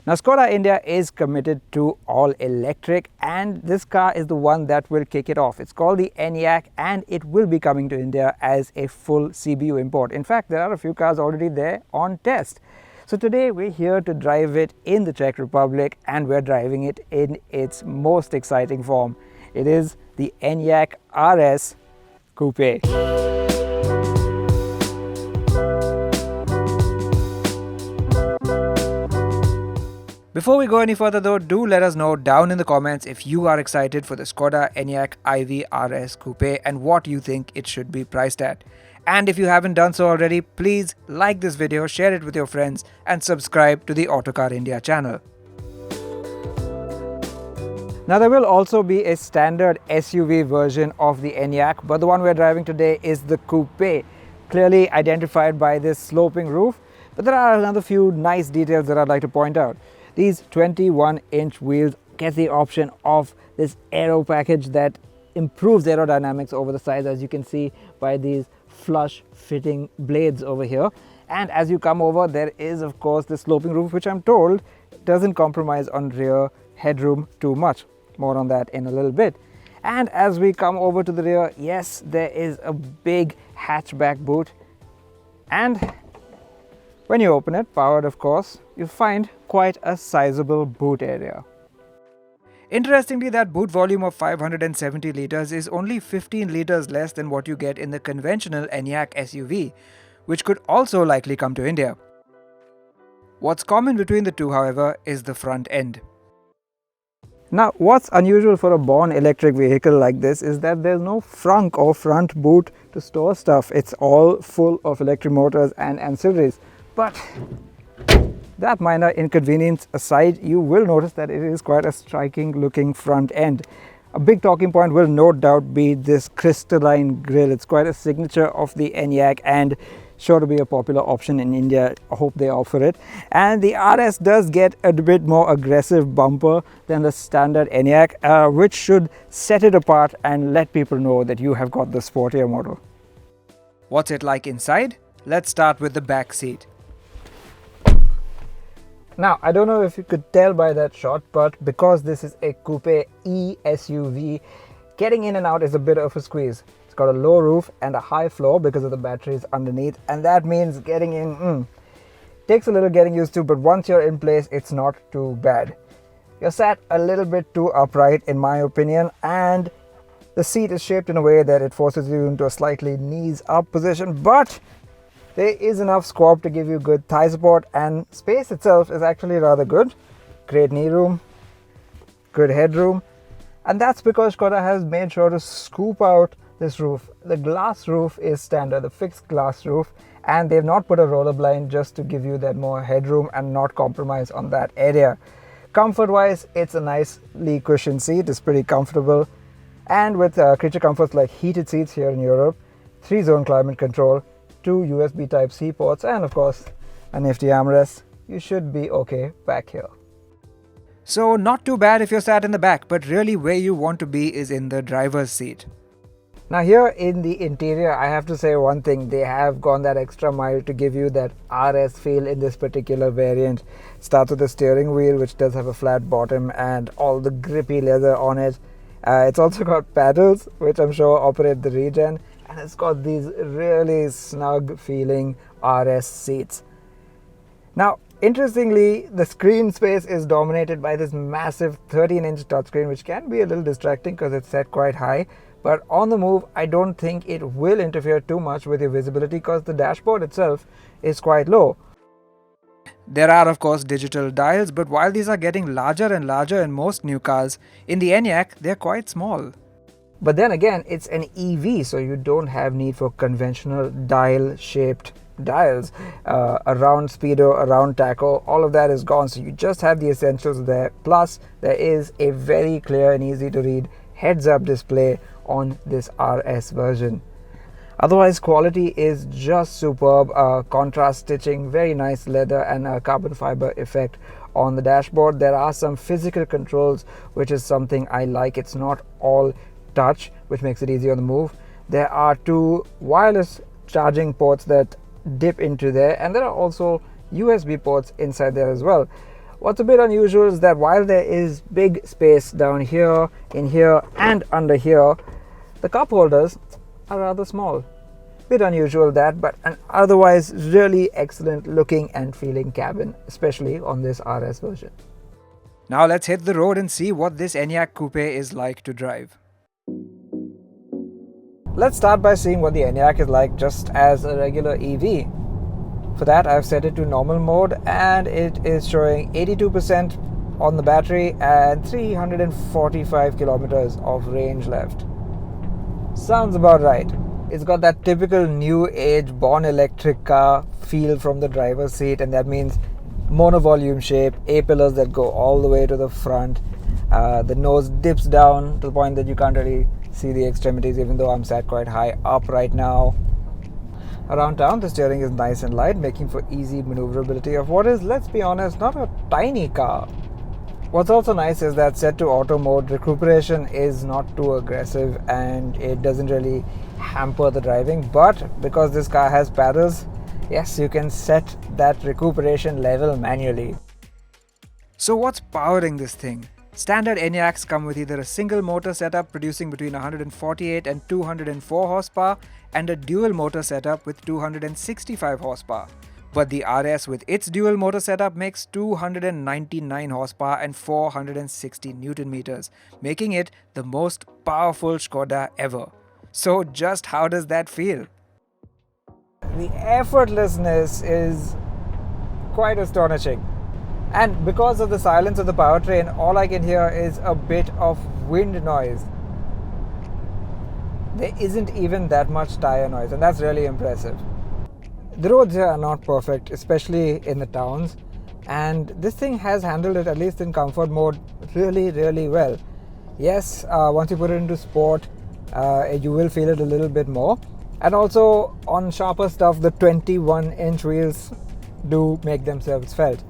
Now Skoda India is committed to all electric, and this car is the one that will kick it off. It's called the Enyaq and it will be coming to India as a full CBU import. In fact, there are a few cars already there on test. So today we're here to drive it in the Czech Republic, and we're driving it in its most exciting form. It is the Enyaq RS Coupe. Before we go any further though, do let us know down in the comments if you are excited for the Skoda Enyaq iV RS Coupe and what you think it should be priced at. And if you haven't done so already, please like this video, share it with your friends and subscribe to the Autocar India channel. Now there will also be a standard SUV version of the Enyaq, but the one we're driving today is the Coupe, clearly identified by this sloping roof. But there are another few nice details that I'd like to point out. These 21-inch wheels get the option of this aero package that improves aerodynamics over the sides, as you can see by these flush fitting blades over here. And as you come over, there is of course the sloping roof, which I'm told doesn't compromise on rear headroom too much. More on that in a little bit. And as we come over to the rear, yes, there is a big hatchback boot, and when you open it, powered of course, you find quite a sizable boot area. Interestingly, that boot volume of 570 litres is only 15 litres less than what you get in the conventional Enyaq SUV, which could also likely come to India. What's common between the two, however, is the front end. Now, what's unusual for a born electric vehicle like this is that there's no frunk or front boot to store stuff. It's all full of electric motors and ancillaries. But that minor inconvenience aside, you will notice that it is quite a striking looking front end. A big talking point will no doubt be this crystalline grille. It's quite a signature of the Enyaq and sure to be a popular option in India. I hope they offer it. And the RS does get a bit more aggressive bumper than the standard Enyaq, which should set it apart and let people know that you have got the sportier model. What's it like inside? Let's start with the back seat. Now, I don't know if you could tell by that shot, but because this is a Coupe E SUV, getting in and out is a bit of a squeeze. It's got a low roof and a high floor because of the batteries underneath, and that means getting in takes a little getting used to, but once you're in place, it's not too bad. You're sat a little bit too upright in my opinion, and the seat is shaped in a way that it forces you into a slightly knees up position, but there is enough squat to give you good thigh support, and space itself is actually rather good. Great knee room, good headroom, and that's because Skoda has made sure to scoop out this roof. The glass roof is standard, the fixed glass roof, and they've not put a roller blind just to give you that more headroom and not compromise on that area. Comfort wise, it's a nicely cushioned seat, it's pretty comfortable, and with creature comforts like heated seats here in Europe, 3-zone climate control, 2 USB Type-C ports, and of course a nifty armrest, you should be okay back here. So not too bad if you're sat in the back, but really where you want to be is in the driver's seat. Now here in the interior, I have to say one thing, they have gone that extra mile to give you that RS feel in this particular variant. It starts with the steering wheel, which does have a flat bottom and all the grippy leather on it. It's also got paddles, which I'm sure operate the regen, and it's got these really snug feeling RS seats. Now, interestingly, the screen space is dominated by this massive 13-inch touchscreen, which can be a little distracting because it's set quite high. But on the move, I don't think it will interfere too much with your visibility because the dashboard itself is quite low. There are of course digital dials, but while these are getting larger and larger in most new cars, in the Enyaq they're quite small. But then again, it's an EV, so you don't have need for conventional dial-shaped dials. Around speedo, around tacho, all of that is gone, so you just have the essentials there. Plus, there is a very clear and easy to read heads-up display on this RS version. Otherwise, quality is just superb. Contrast stitching, very nice leather and a carbon fiber effect on the dashboard. There are some physical controls, which is something I like. It's not all touch, which makes it easy on the move. There are 2 wireless charging ports that dip into there, and there are also USB ports inside there as well. What's a bit unusual is that while there is big space down here, in here and under here, the cup holders are rather small. Bit unusual that, but an otherwise really excellent looking and feeling cabin, especially on this RS version. Now let's hit the road and see what this Enyaq Coupe is like to drive. Let's start by seeing what the Enyaq is like just as a regular EV. For that, I've set it to normal mode and it is showing 82% on the battery and 345 kilometers of range left. Sounds about right. It's got that typical new age born electric car feel from the driver's seat, and that means monovolume shape, A-pillars that go all the way to the front. The nose dips down to the point that you can't really see the extremities, even though I'm sat quite high up right now. Around town, the steering is nice and light, making for easy maneuverability of what is, let's be honest, not a tiny car. What's also nice is that set to auto mode, recuperation is not too aggressive and it doesn't really hamper the driving. But because this car has paddles, yes, you can set that recuperation level manually. So what's powering this thing? Standard Enyaqs come with either a single motor setup producing between 148 and 204 horsepower and a dual motor setup with 265 horsepower. But the RS with its dual motor setup makes 299 horsepower and 460 Newton meters, making it the most powerful Skoda ever. So just how does that feel? The effortlessness is quite astonishing. And because of the silence of the powertrain, all I can hear is a bit of wind noise. There isn't even that much tire noise, and that's really impressive. The roads here are not perfect, especially in the towns, and this thing has handled it, at least in comfort mode, really well. Yes, once you put it into sport, you will feel it a little bit more. And also on sharper stuff, the 21-inch wheels do make themselves felt.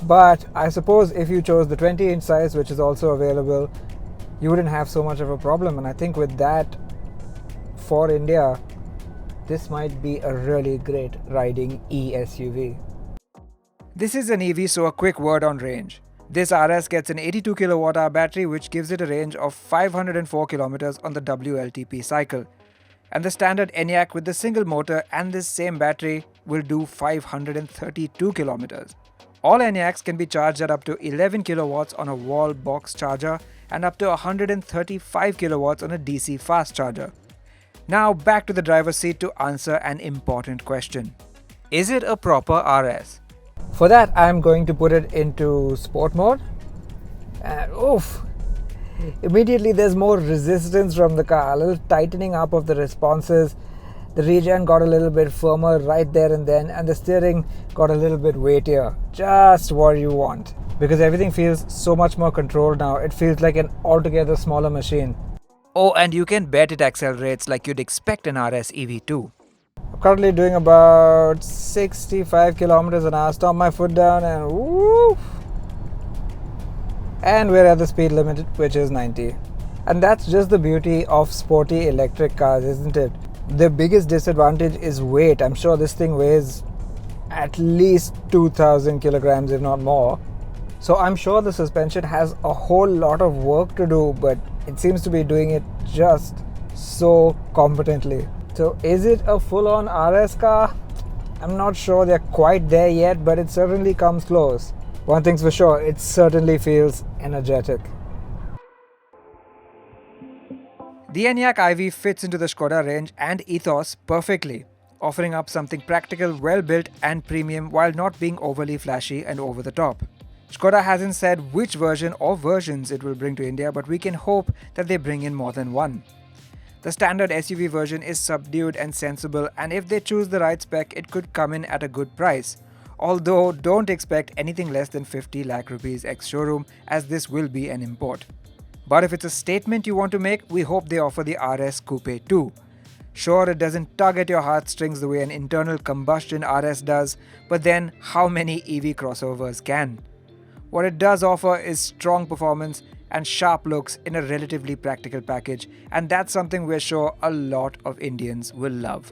But I suppose if you chose the 20-inch size, which is also available, you wouldn't have so much of a problem. And I think with that, for India, this might be a really great riding e-SUV. This is an EV, so a quick word on range. This RS gets an 82 kWh battery, which gives it a range of 504 km on the WLTP cycle. And the standard Enyaq with the single motor and this same battery will do 532 km. All Enyaqs can be charged at up to 11 kilowatts on a wall box charger and up to 135 kilowatts on a DC fast charger. Now back to the driver's seat to answer an important question. Is it a proper RS? For that, I'm going to put it into sport mode. And oof! Immediately there's more resistance from the car, a little tightening up of the responses. The regen got a little bit firmer right there and then, and the steering got a little bit weightier. Just what you want. Because everything feels so much more controlled now. It feels like an altogether smaller machine. Oh, and you can bet it accelerates like you'd expect an RS EV too. I'm currently doing about 65 kilometers an hour. Stomp my foot down and woof! And we're at the speed limit, which is 90. And that's just the beauty of sporty electric cars, isn't it? The biggest disadvantage is weight. I'm sure this thing weighs at least 2,000 kilograms, if not more. So I'm sure the suspension has a whole lot of work to do, but it seems to be doing it just so competently. So is it a full-on RS car? I'm not sure they're quite there yet, but it certainly comes close. One thing's for sure, it certainly feels energetic. The Enyaq iV fits into the Skoda range and ethos perfectly, offering up something practical, well-built and premium while not being overly flashy and over the top. Skoda hasn't said which version or versions it will bring to India, but we can hope that they bring in more than one. The standard SUV version is subdued and sensible, and if they choose the right spec, it could come in at a good price. Although don't expect anything less than 50 lakh rupees ex-showroom, as this will be an import. But if it's a statement you want to make, we hope they offer the RS Coupe too. Sure, it doesn't tug at your heartstrings the way an internal combustion RS does, but then how many EV crossovers can? What it does offer is strong performance and sharp looks in a relatively practical package, and that's something we're sure a lot of Indians will love.